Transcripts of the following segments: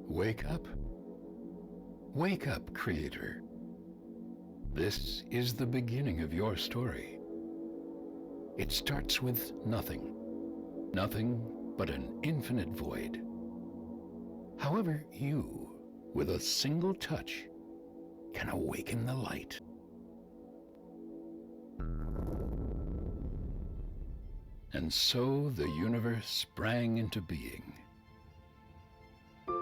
Wake up. Wake up, Creator. This is the beginning of your story. It starts with nothing. Nothing but an infinite void. However, you, with a single touch, can awaken the light. And so the universe sprang into being.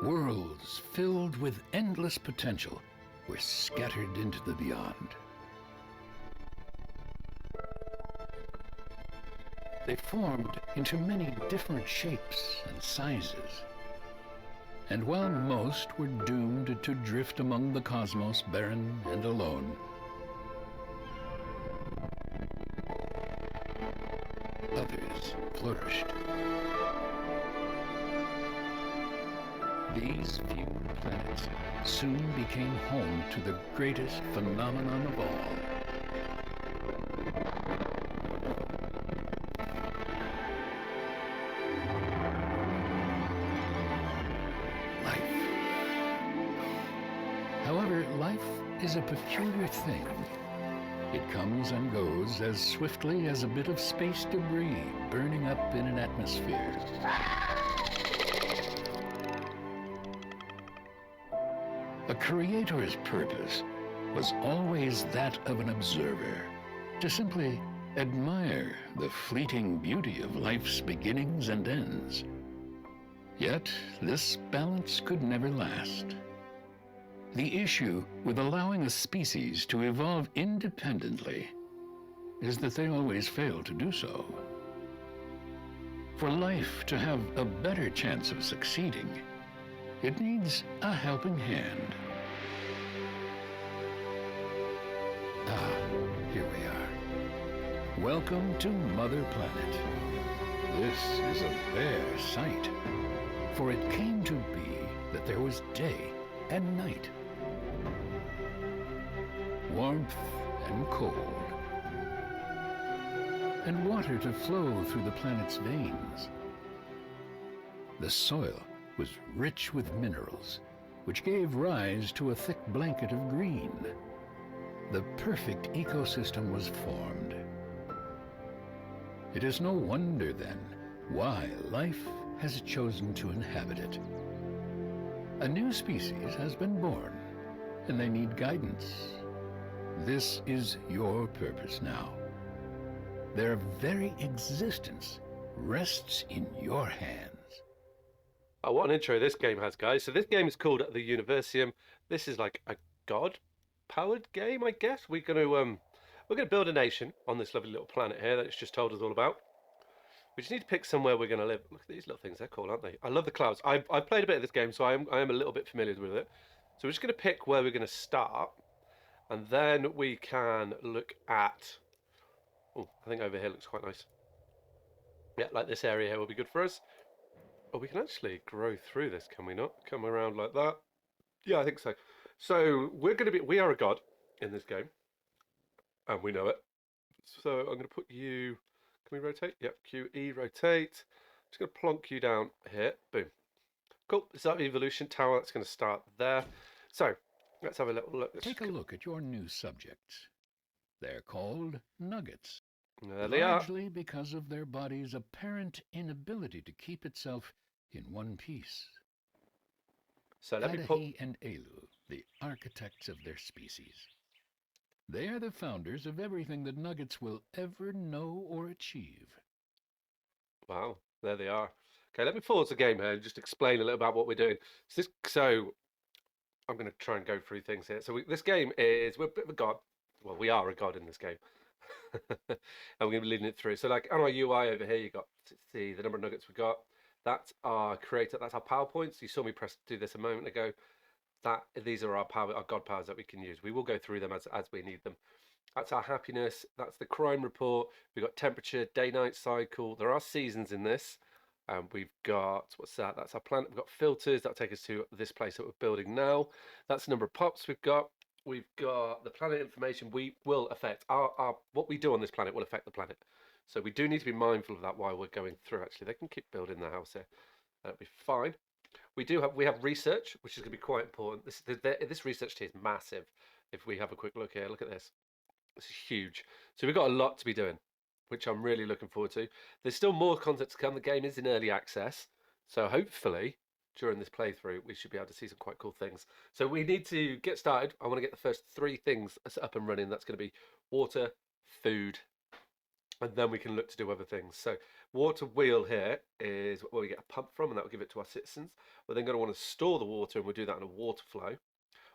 Worlds filled with endless potential were scattered into the beyond. They formed into many different shapes and sizes. And while most were doomed to drift among the cosmos barren and alone, others flourished. These few planets soon became home to the greatest phenomenon of all. Life. However, life is a peculiar thing. It comes and goes as swiftly as a bit of space debris burning up in an atmosphere. A creator's purpose was always that of an observer, to simply admire the fleeting beauty of life's beginnings and ends. Yet, this balance could never last. The issue with allowing a species to evolve independently is that they always fail to do so. For life to have a better chance of succeeding, it needs a helping hand. Here we are. Welcome to Mother Planet. This is a rare sight, for it came to be that there was day and night, warmth and cold, and water to flow through the planet's veins. The soil was rich with minerals, which gave rise to a thick blanket of green. The perfect ecosystem was formed. It is no wonder, then, why life has chosen to inhabit it. A new species has been born, and they need guidance. This is your purpose now. Their very existence rests in your hands. Oh, what an intro this game has, guys. So this game is called the Universium. This is like a god-powered game, I guess. We're gonna build a nation on this lovely little planet here that it's just told us all about. We just need to pick somewhere we're gonna live. Look at these little things; they're cool, aren't they? I love the clouds. I've played a bit of this game, so I am a little bit familiar with it. So we're just gonna pick where we're gonna start, and then we can look at. Oh, I think over here looks quite nice. Yeah, like this area here will be good for us. Oh, we can actually grow through this, can we not? Come around like that. Yeah, I think so. So we are a god in this game, and we know it. So I'm going to put you, can we rotate? Yep, QE, rotate. Just going to plonk you down here. Boom. Cool, is that the evolution tower? That's going to start there. So, let's have a little look. Take a look at your new subjects. They're called nuggets. There they are. Largely because of their body's apparent inability to keep itself in one piece. So let me put... Adahi and Elu, the architects of their species. They are the founders of everything that nuggets will ever know or achieve. Wow, there they are. Okay, let me pause the game here and just explain a little about what we're doing. So I'm going to try and go through things here. So this game is, we're a bit of a god. Well, we are a god in this game. And we're going to be leading it through. So like on our UI over here, you got to see the number of nuggets we got. That's our creator, that's our PowerPoints. You saw me do this a moment ago. These are our god powers that we can use. We will go through them as we need them. That's our happiness. That's the crime report. We've got temperature, day-night cycle. There are seasons in this. We've got, what's that? That's our planet. We've got filters that take us to this place that we're building now. That's the number of pops we've got. We've got the planet information. We will affect what we do on this planet will affect the planet. So we do need to be mindful of that while we're going through. Actually, they can keep building their house here. That'll be fine. We have research, which is going to be quite important. This research team is massive. If we have a quick look here, look at this. This is huge. So we've got a lot to be doing, which I'm really looking forward to. There's still more content to come. The game is in early access, so hopefully during this playthrough we should be able to see some quite cool things. So we need to get started. I want to get the first 3 things up and running. That's going to be water, food, and then we can look to do other things. So water wheel here is where we get a pump from, and that will give it to our citizens. We're then going to want to store the water, and we'll do that in a water flow.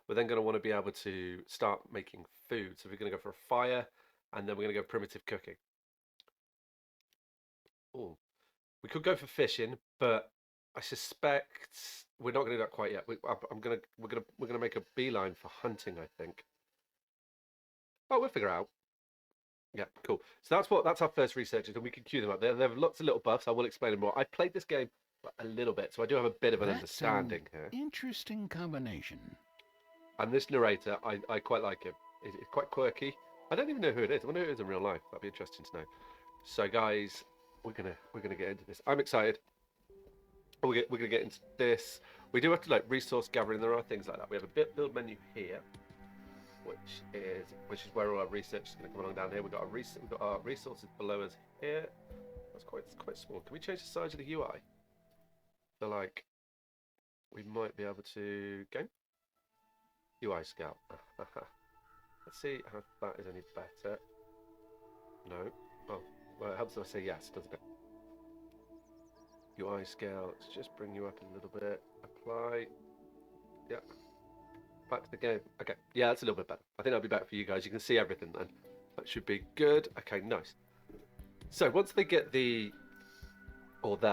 We're then going to want to be able to start making food. So we're going to go for a fire, and then we're going to go primitive cooking. Oh, we could go for fishing, but I suspect we're not going to do that quite yet. We're gonna make a beeline for hunting, I think. Oh, we'll figure it out. Yeah, cool. So that's our first researchers, and we can queue them up. There have lots of little buffs. I will explain them more. I played this game a little bit, so I do have a bit of an understanding here. Interesting combination. And this narrator, I quite like him. It's quite quirky. I don't even know who it is. I wonder who it is in real life. That'd be interesting to know. So guys, we're gonna get into this. I'm excited. We're gonna get into this. We do have to like resource gathering. There are things like that. We have a build menu here, which is where all our research is going to come along down here. We've got our resources below us here. That's quite small. Can we change the size of the UI? So like, we might be able to go UI scale. Let's see if that is any better. No. Oh, well, it helps if I say yes, doesn't it? UI scale. Let's just bring you up a little bit. Apply. Yeah. Back to the game. Okay, yeah, that's a little bit better. I think that'll be better for you guys. You can see everything then. That should be good. Okay, nice. So once they get their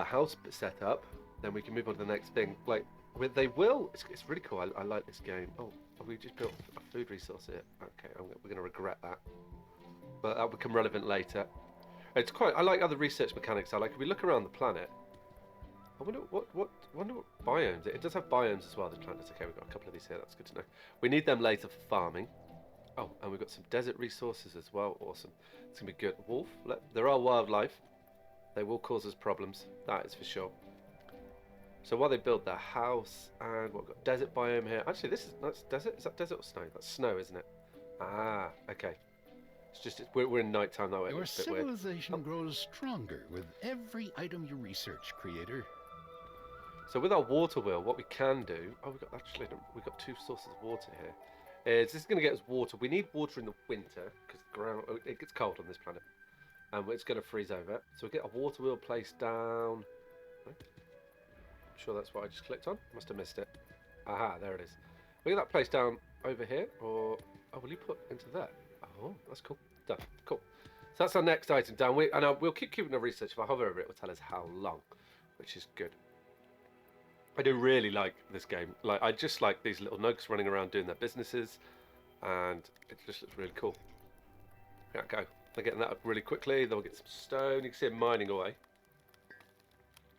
house set up, then we can move on to the next thing. Like, it's really cool. I like this game. Oh, we just built a food resource here. Okay, we're going to regret that. But that'll become relevant later. I like other research mechanics. If we look around the planet, I wonder what biomes. It does have biomes as well. This planet. Okay, we've got a couple of these here. That's good to know. We need them later for farming. Oh, and we've got some desert resources as well. Awesome. It's gonna be good. Wolf. There are wildlife. They will cause us problems. That is for sure. So while they build their house, and we've got desert biome here. Actually, that's desert. Is that desert or snow? That's snow, isn't it? Ah, okay. It's just we're in night time now. Your civilization grows stronger with every item you research, creator. So with our water wheel, what we can do, we've got 2 sources of water here. This is going to get us water. We need water in the winter because it gets cold on this planet, and it's going to freeze over. So we get a water wheel placed down. I'm sure that's what I just clicked on. Must have missed it. Aha, there it is. We get that placed down over here, or will you put into there? Oh, that's cool. Done. Cool. So that's our next item down. We'll keep keeping the research. If I hover over it, it will tell us how long, which is good. I do really like this game. I just like these little nugs running around doing their businesses, and it just looks really cool. Yeah, go. They're getting that up really quickly. They'll get some stone. You can see them mining away.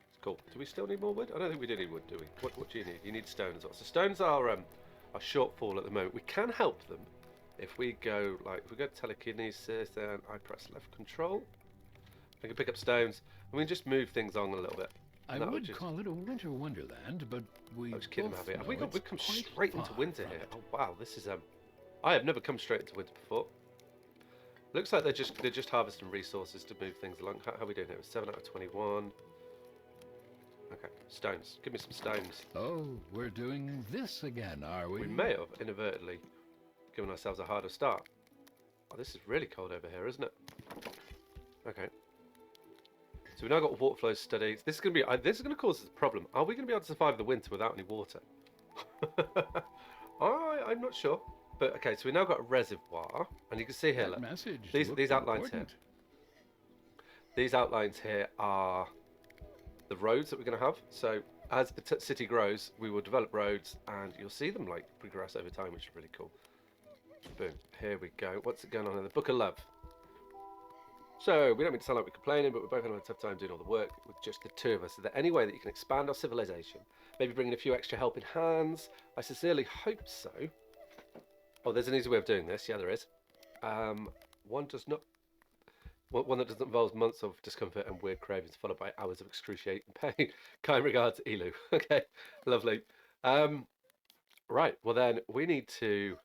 It's cool. Do we still need more wood? I don't think we do need wood, do we? What do you need? You need stone as well. So stones are a shortfall at the moment. We can help them if we go telekinesis and I press left control. We can pick up stones and we can just move things on a little bit. I would call it a winter wonderland, but we we've come straight into winter here. Oh wow, this is I have never come straight into winter before. Looks like they're just harvesting resources to move things along. How are we doing here? 7 out of 21. Okay, stones. Give me some stones. Oh, we're doing this again, are we? We may have inadvertently given ourselves a harder start. Oh, this is really cold over here, isn't it? Okay. So we've now got water flow studies. This is going to cause us a problem. Are we going to be able to survive the winter without any water? I'm not sure. But okay, so we've now got a reservoir, and you can see here, look, these outlines here. These outlines here are the roads that we're going to have. So as the city grows, we will develop roads, and you'll see them progress over time, which is really cool. Boom. Here we go. What's it going on here? The Book of Love. So, we don't mean to sound like we're complaining, but we're both having a tough time doing all the work with just the 2 of us. Is there any way that you can expand our civilization? Maybe bring in a few extra helping hands? I sincerely hope so. Oh, there's an easy way of doing this. Yeah, there is. One does not One that doesn't involve months of discomfort and weird cravings, followed by hours of excruciating pain. Kind regards, Elu. Okay, lovely. Um, right. Well, then we need to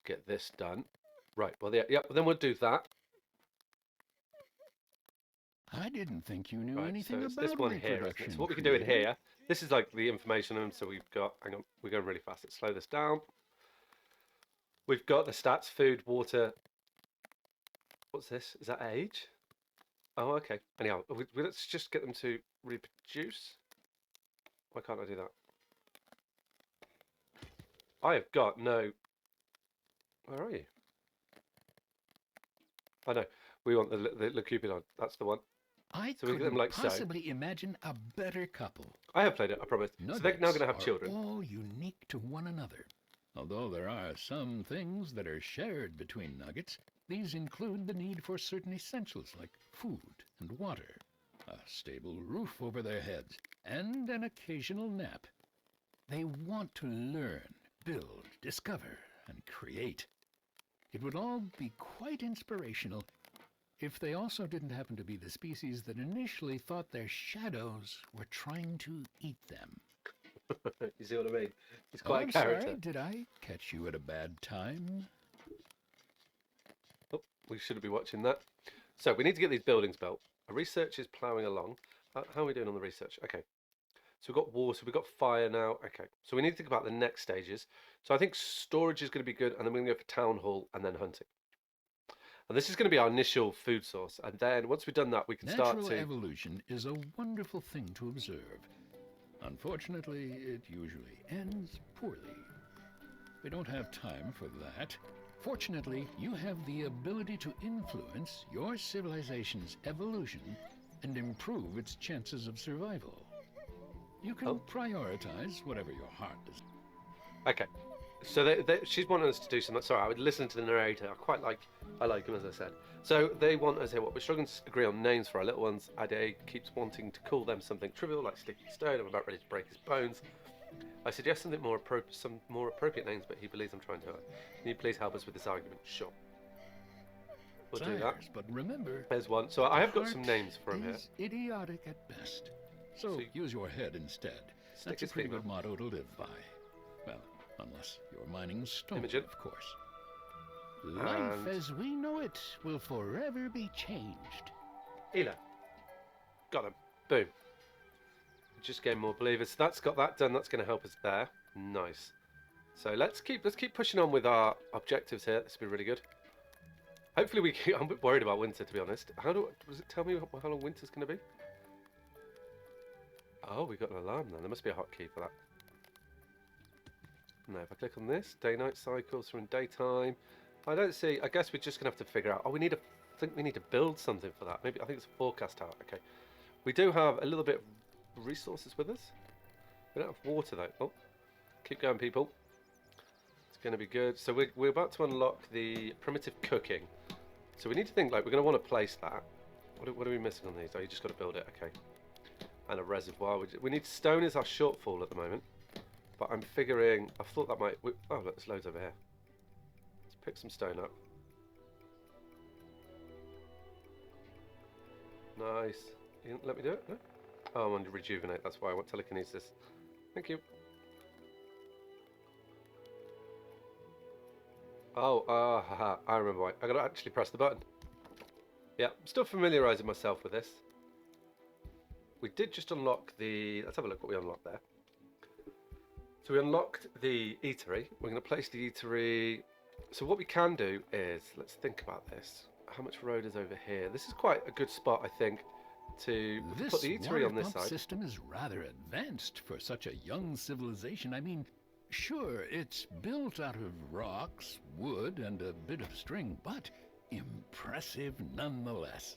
get this done. Right. Well, yeah. Then we'll do that. I didn't think you knew Right. So anything it's this about one here, isn't it? So reproduction, what we can do in creator. here. This is like the information room. So we've got. Hang on. We're going really fast. Let's slow this down. We've got the stats: food, water. What's this? Is that age? Oh, okay. Anyhow, let's just get them to reproduce. Why can't I do that? I have got no. Where are you? I know. We want the Cupidon. That's the one. I So we get them couldn't like so. possibly imagine a better couple. I have played it, I promise. So they're now going to have Nuggets children. are all unique to one another. Although there are some things that are shared between nuggets, these include the need for certain essentials like food and water, a stable roof over their heads, and an occasional nap. They want to learn, build, discover, and create. It would all be quite inspirational if they also didn't happen to be the species that initially thought their shadows were trying to eat them. You see what I mean? He's Oh, quite I'm a character. sorry, did I catch you at a bad time? Oh, we shouldn't be watching that. So we need to get these buildings built. Our research is ploughing along. How are we doing on the research? Okay. So we've got water, we've got fire now. Okay. So we need to think about the next stages. So I think storage is going to be good, and then we're going to go for town hall and then hunting. And this is going to be our initial food source. And then once we've done that, we can start Natural to... evolution is a wonderful thing to observe. Unfortunately, it usually ends poorly. We don't have time for that. Fortunately, you have the ability to influence your civilization's evolution and improve its chances of survival. You can prioritize whatever your heart desires. Okay. So she's wanting us to do something. Sorry, I would listen to the narrator. I like him, as I said. So they want us here. What we're struggling to agree on names for our little ones. Ade keeps wanting to call them something trivial like Sticky Stone. I'm about ready to break his bones. I suggest something some more appropriate names, but he believes I'm trying to hurt. Can you please help us with this argument? Sure. We'll do that. But remember, There's one. So I have got some names for him here. Idiotic at best. So use your head instead. That's a pretty good motto to live by. Well, unless you're mining stone, Imogen. of course. Life as we know it will forever be changed. Ela. Got him. Boom. Just getting more believers. So that's got that done. That's going to help us there. Nice. So let's keep pushing on with our objectives here. This will be really good. Hopefully we can, I'm a bit worried about winter, to be honest. Does it tell me how long winter's going to be? Oh, we got an alarm then. There must be a hotkey for that. No, if I click on this, day-night cycles are in daytime. I don't see. I guess we're just gonna have to figure out. Oh, I think we need to build something for that. Maybe I think it's a forecast tower. Okay, we do have a little bit of resources with us. We don't have water though. Oh, keep going, people. It's gonna be good. So we're about to unlock the primitive cooking. So we need to think like we're gonna want to place that. What are we missing on these? Oh, you just got to build it. Okay. And a reservoir. We need stone is our shortfall at the moment. But I'm figuring. I thought that might. Oh, look, there's loads over here. Let's pick some stone up. Nice. You didn't let me do it? No? Oh, I'm on rejuvenate. That's why I want telekinesis. Thank you. Oh, haha. I remember why. I got to actually press the button. Yeah, I'm still familiarising myself with this. We did just unlock the... Let's have a look what we unlocked there. So we unlocked the eatery. We're going to place the eatery... So what we can do is... Let's think about this. How much road is over here? This is quite a good spot, I think, to put the eatery on this side. This system is rather advanced for such a young civilization. I mean, sure, it's built out of rocks, wood, and a bit of string, but impressive nonetheless.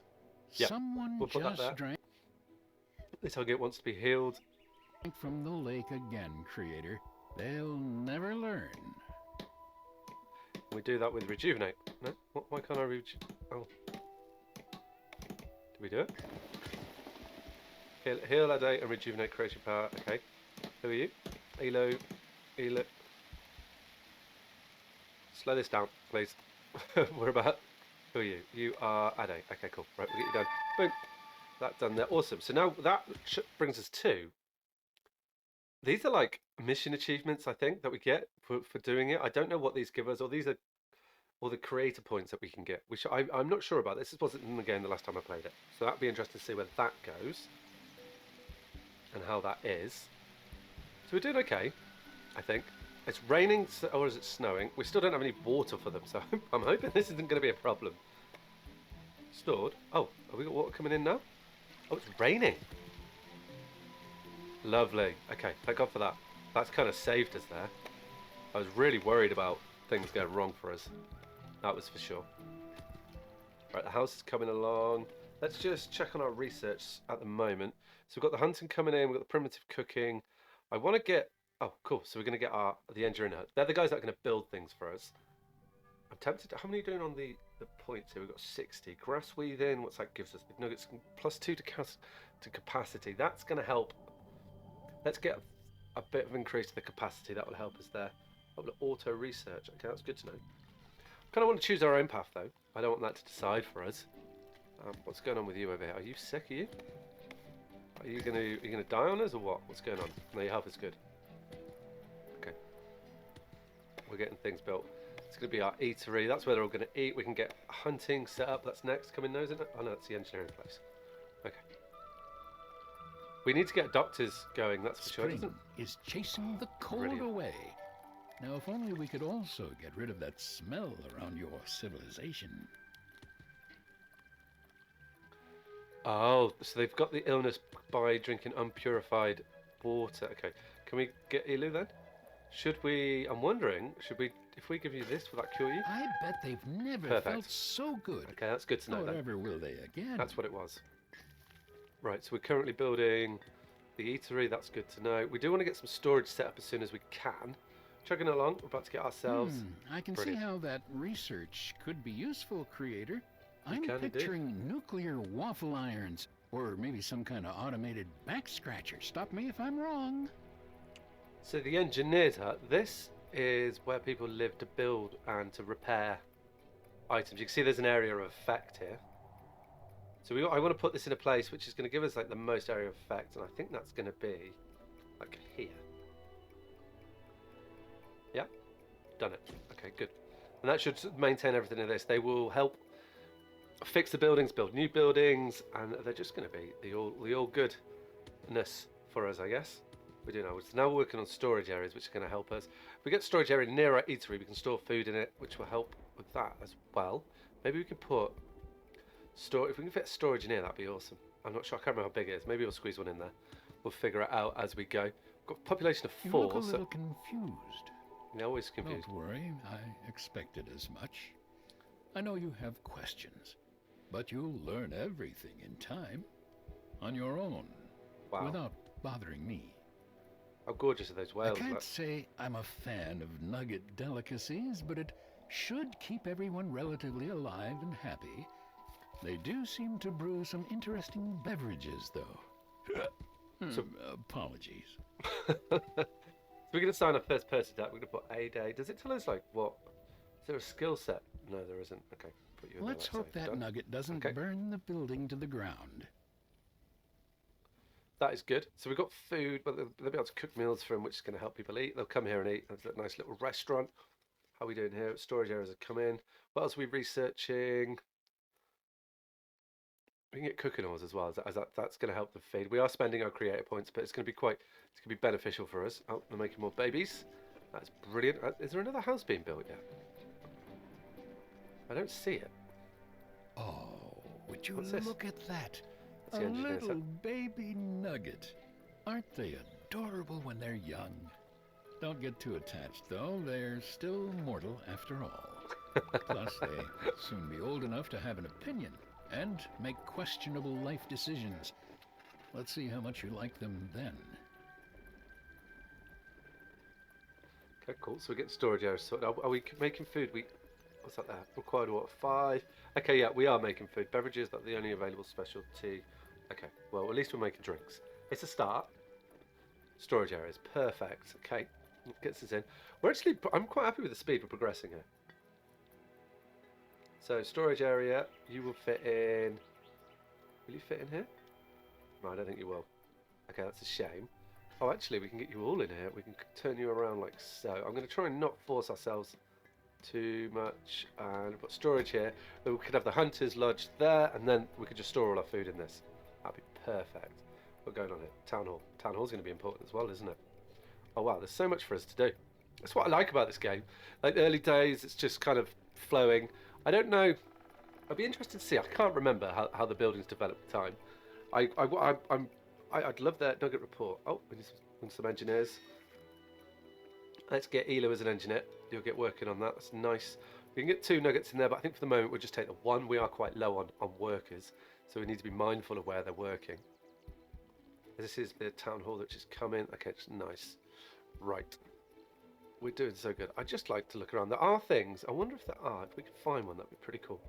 Yeah, Someone we'll put just that there. drank This target wants to be healed. from the lake again, creator. They'll never learn. We do that with rejuvenate. No? Why can't I Oh. Do we do it? Heal a day and rejuvenate creation power. Okay. Who are you? Elo. Slow this down, please. We're about Who are you? You are Ade. Okay, cool. Right, we'll get you done. Boom. That's done there. Awesome. So now that brings us to these are like mission achievements, I think, that we get for doing it. I don't know what these give us, or these are all the creator points that we can get. Which I'm not sure about. This wasn't in the game the last time I played it, so that'd be interesting to see where that goes and how that is. So we're doing okay, I think. It's raining, or is it snowing? We still don't have any water for them, so I'm hoping this isn't going to be a problem. Stored. Oh, have we got water coming in now? Oh, it's raining. Lovely. Okay, thank God for that. That's kind of saved us there. I was really worried about things going wrong for us. That was for sure. Right, the house is coming along. Let's just check on our research at the moment. So we've got the hunting coming in, we've got the primitive cooking. I want to get... Oh, cool. So we're going to get the engineer. They're the guys that are going to build things for us. I'm tempted. How many are you doing on the points here? We've got 60. Grass weaving. What's that gives us? The nuggets +2 to capacity. That's going to help. Let's get a bit of increase to the capacity. That will help us there. Auto research. Okay, that's good to know. Kind of want to choose our own path though. I don't want that to decide for us. What's going on with you over here? Are you sick? Are you? Are you gonna die on us or what? What's going on? No, your health is good. Okay. We're getting things built. It's going to be our eatery. That's where they're all going to eat. We can get hunting set up. That's next coming now, isn't it? Oh no, that's the engineering place. Okay. We need to get doctors going, that's for sure. Spring is chasing the cold away. Now, if only we could also get rid of that smell around your civilization. Oh, so they've got the illness by drinking unpurified water. Okay. Can we get Elu then? Should we... I'm wondering, if we give you this, will that cure you? I bet they've never felt so good. Okay, that's good to know then. Never will they again. That's what it was. Right, so we're currently building the eatery. That's good to know. We do want to get some storage set up as soon as we can. Chugging along, we're about to get ourselves... I can see how that research could be useful, creator. I'm picturing nuclear waffle irons, or maybe some kind of automated back scratcher. Stop me if I'm wrong. So the engineer's hut, this is where people live to build and to repair items. You can see there's an area of effect here. So I want to put this in a place which is going to give us like the most area of effect, and I think that's going to be like here. Yeah, done it. Okay, good. And that should maintain everything in this. They will help fix the buildings, build new buildings, and they're just going to be the all goodness for us, I guess. We do know. So now we're working on storage areas, which is going to help us. If we get storage area near our eatery, we can store food in it, which will help with that as well. Maybe we can put if we can fit storage in here, that'd be awesome. I'm not sure. I can't remember how big it is. Maybe we'll squeeze one in there. We'll figure it out as we go. We've got a population of 4. You look a little confused. Yeah, always confused. Don't worry. I expected as much. I know you have questions, but you'll learn everything in time, on your own, without bothering me. How gorgeous are those whales? I can't say I'm a fan of nugget delicacies, but it should keep everyone relatively alive and happy. They do seem to brew some interesting beverages, though. So, apologies. We're going to sign a first person that. We're going to put a day. Does it tell us, like, what? Is there a skill set? No, there isn't. Okay. Put you in Let's hope that nugget doesn't burn the building to the ground. That is good. So we've got food, but they'll be able to cook meals for them, which is going to help people eat. They'll come here and eat. There's a nice little restaurant. How are we doing here? Storage areas have come in. What else are we researching? We can get cooking oils as well. That's going to help the feed. We are spending our creator points, but it's going to be beneficial for us. Oh, they're making more babies. That's brilliant. Is there another house being built yet? I don't see it. Oh, would you look at that? A little baby nugget. Aren't they adorable when they're young? Don't get too attached, though. They're still mortal after all. Plus, they soon be old enough to have an opinion and make questionable life decisions. Let's see how much you like them then. Okay, cool. So we're getting storage areas sorted. Are we making food? What's that there? Required water 5. Okay, yeah, we are making food. Beverages, that's the only available specialty. Okay, well, at least we're making drinks. It's a start. Storage areas, perfect. Okay, gets us in. I'm quite happy with the speed we're progressing here. So storage area, you will fit in. Will you fit in here? No, I don't think you will. Okay, that's a shame. Oh, actually, we can get you all in here. We can turn you around like so. I'm going to try and not force ourselves too much. And we've got storage here. But we could have the hunters lodged there, and then we could just store all our food in this. That'd be perfect. What's going on here? Town hall. Town hall's going to be important as well, isn't it? Oh wow, there's so much for us to do. That's what I like about this game. Like the early days, it's just kind of flowing. I don't know. I'd be interested to see. I can't remember how the buildings developed at the time. I'd love that nugget report. Oh, we need some engineers. Let's get Elo as an engineer. You'll get working on that. That's nice. We can get 2 nuggets in there, but I think for the moment we'll just take the 1. We are quite low on workers, so we need to be mindful of where they're working. This is the town hall that just come in. Okay, it's nice. Right. We're doing so good. I just like to look around. There are things. I wonder if there are. If we can find one, that'd be pretty cool.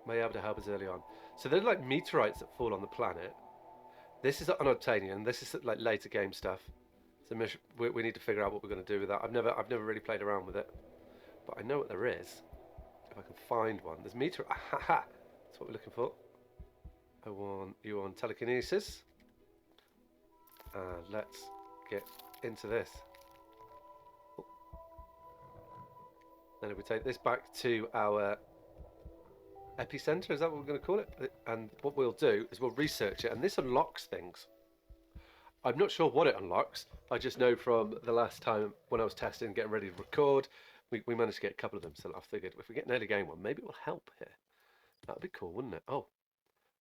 May be able to help us early on. So they're like meteorites that fall on the planet. This is unobtainium. This is like later game stuff. So we need to figure out what we're going to do with that. I've never really played around with it, but I know what there is. If I can find one, there's meteor. Aha! That's what we're looking for. I want you on telekinesis. And let's get into this. Then if we take this back to our epicenter, is that what we're going to call it? And what we'll do is we'll research it, and this unlocks things. I'm not sure what it unlocks. I just know from the last time when I was testing, getting ready to record, we managed to get a couple of them. So I figured if we get an early game one, maybe it will help here. That'd be cool, wouldn't it? Oh,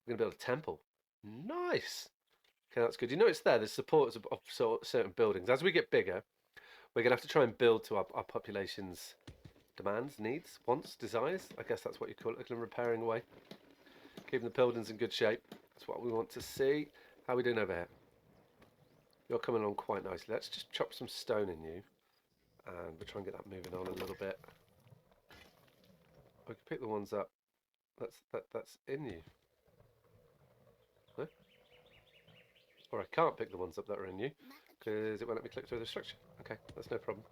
we're going to build a temple. Nice. Okay, that's good. You know it's there. There's supports of certain buildings. As we get bigger, we're going to have to try and build to our population's demands, needs, wants, desires. I guess that's what you call it. Looking and repairing away. Keeping the buildings in good shape. That's what we want to see. How are we doing over here? You're coming along quite nicely. Let's just chop some stone in you. And we'll try and get that moving on a little bit. We can pick the ones up. That's in you. Huh? Or I can't pick the ones up that are in you. Because it won't let me click through the structure. Okay, that's no problem.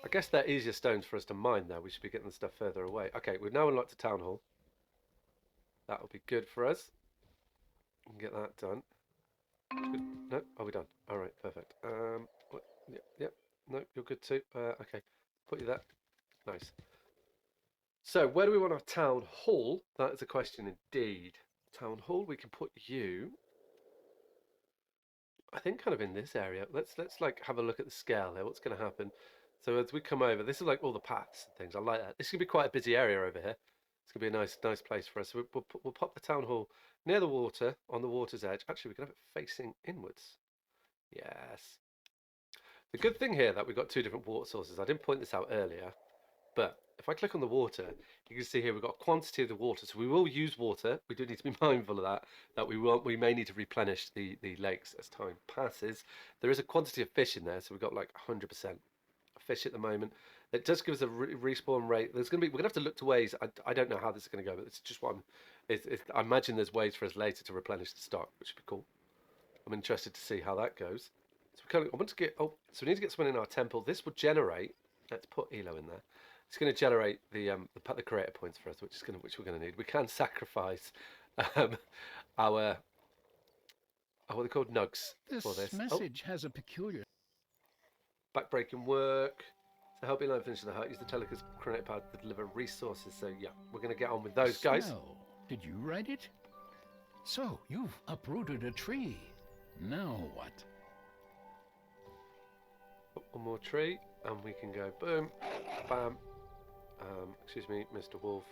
I guess they're easier stones for us to mine though. We should be getting the stuff further away. Okay, we've now unlocked a town hall. That will be good for us. We can get that done. No? Are we done? Alright, perfect. Yep. No, you're good too. Okay, put you there. Nice. So, where do we want our town hall? That is a question indeed. Town hall, we can put you, I think, kind of in this area. Let's like have a look at the scale here. What's going to happen? So as we come over, this is like all the paths and things. I like that. This is going to be quite a busy area over here. It's going to be a nice place for us. So we'll pop the town hall near the water, on the water's edge. Actually, we can have it facing inwards. Yes. The good thing here that we've got 2 different water sources. I didn't point this out earlier, but if I click on the water, you can see here we've got a quantity of the water. So we will use water. We do need to be mindful of that we may need to replenish the lakes as time passes. There is a quantity of fish in there, so we've got like 100% fish at the moment. It does give us a respawn rate. We're going to have to look to ways. I don't know how this is going to go, but it's just one. I imagine there's ways for us later to replenish the stock, which would be cool. I'm interested to see how that goes. So I want to get. Oh, so we need to get someone in our temple. This will generate. Let's put Elo in there. It's going to generate the creator points for us, which we're going to need. We can sacrifice our what are they called, nugs for this. This message has a peculiar. Backbreaking work. So help Elo finish the hut. Use the telekinesis creator power to deliver resources. So yeah, we're going to get on with those guys. Smell. Did you write it? So you've uprooted a tree. Now what? One more tree, and we can go boom, bam. Excuse me, Mr. Wolf.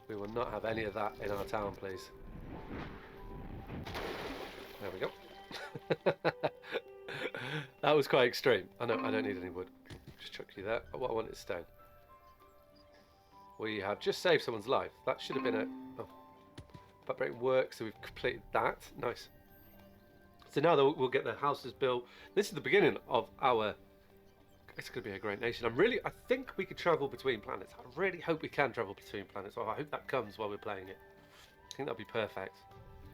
We will not have any of that in our town, please. There we go. That was quite extreme. I know I don't need any wood. Just chuck you there. What I want is stone. We have just saved someone's life. That should have been a backbreaking work, so we've completed that. Nice. So now that we'll get the houses built. This is the beginning of our. It's going to be a great nation. I think we could travel between planets. I really hope we can travel between planets. Oh, I hope that comes while we're playing it. I think that'd be perfect.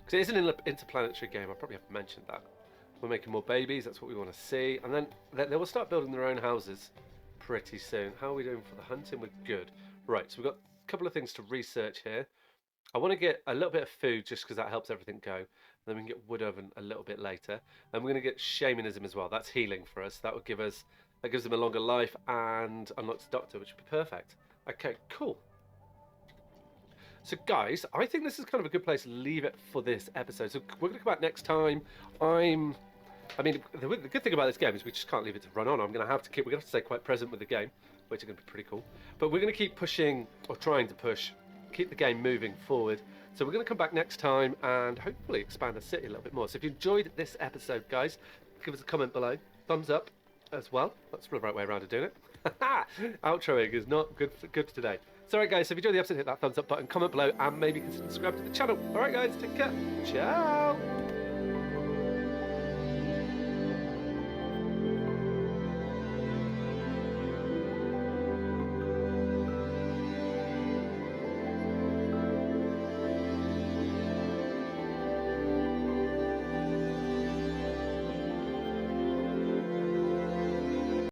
Because it is an interplanetary game. I probably haven't mentioned that. We're making more babies. That's what we want to see. And then they will start building their own houses pretty soon. How are we doing for the hunting? We're good. Right, so we've got a couple of things to research here. I want to get a little bit of food just because that helps everything go. Then we can get wood oven a little bit later. And we're going to get shamanism as well. That's healing for us. That gives them a longer life and unlocks doctor, which would be perfect. Okay, cool. So guys, I think this is kind of a good place to leave it for this episode. So we're going to come back next time. I mean, the good thing about this game is we just can't leave it to run on. We're going to have to stay quite present with the game, which is going to be pretty cool. But we're going to keep pushing, or trying to push, keep the game moving forward. So we're going to come back next time and hopefully expand the city a little bit more. So if you enjoyed this episode, guys, give us a comment below. Thumbs up as well. That's the right way around of doing it. Outroing is not good for today. So alright guys, so if you enjoyed the episode, hit that thumbs up button, comment below, and maybe consider subscribing to the channel. Alright guys, take care. Ciao.